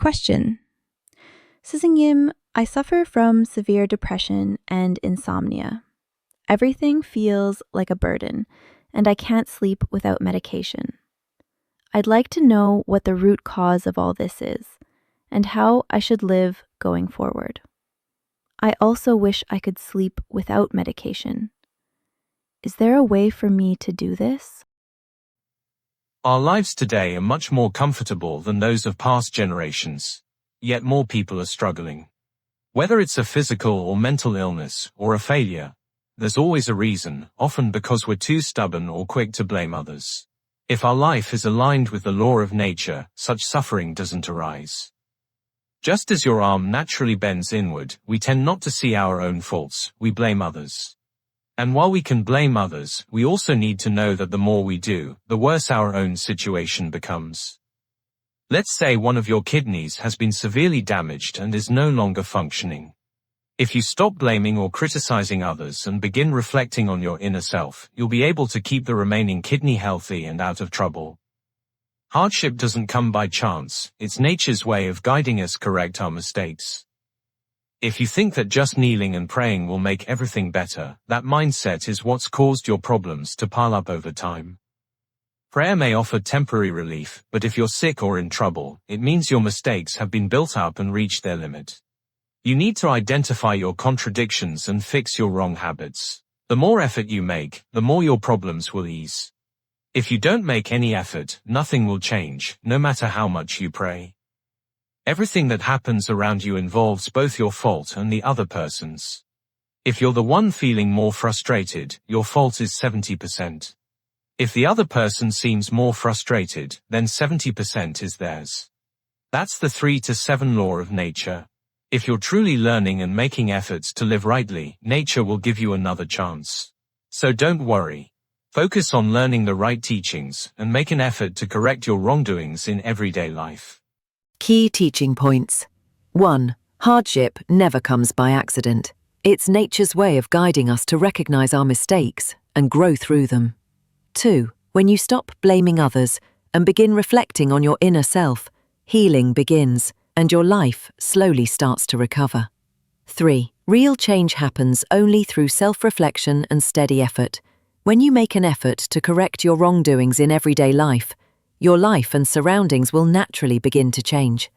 Question. Seuseungnim, I suffer from severe depression and insomnia. Everything feels like a burden, and I can't sleep without medication. I'd like to know what the root cause of all this is, and how I should live going forward. I also wish I could sleep without medication. Is there a way for me to do this? Our lives today are much more comfortable than those of past generations, yet more people are struggling. Whether it's a physical or mental illness or a failure, there's always a reason, often because we're too stubborn or quick to blame others. If our life is aligned with the law of nature, such suffering doesn't arise. Just as your arm naturally bends inward, we tend not to see our own faults, we blame others. And while we can blame others, we also need to know that the more we do, the worse our own situation becomes. Let's say one of your kidneys has been severely damaged and is no longer functioning. If you stop blaming or criticizing others and begin reflecting on your inner self, you'll be able to keep the remaining kidney healthy and out of trouble. Hardship doesn't come by chance, it's nature's way of guiding us correct our mistakes. If you think that just kneeling and praying will make everything better, that mindset is what's caused your problems to pile up over time. Prayer may offer temporary relief, but if you're sick or in trouble, it means your mistakes have been built up and reached their limit. You need to identify your contradictions and fix your wrong habits. The more effort you make, the more your problems will ease. If you don't make any effort, nothing will change, no matter how much you pray. Everything that happens around you involves both your fault and the other person's. If you're the one feeling more frustrated, your fault is 70%. If the other person seems more frustrated, then 70% is theirs. That's the 3 to 7 law of nature. If you're truly learning and making efforts to live rightly, nature will give you another chance. So don't worry. Focus on learning the right teachings and make an effort to correct your wrongdoings in everyday life. Key teaching points. 1. Hardship never comes by accident. It's nature's way of guiding us to recognize our mistakes and grow through them. 2. When you stop blaming others and begin reflecting on your inner self, healing begins and your life slowly starts to recover. 3. Real change happens only through self-reflection and steady effort. When you make an effort to correct your wrongdoings in everyday life, your life and surroundings will naturally begin to change.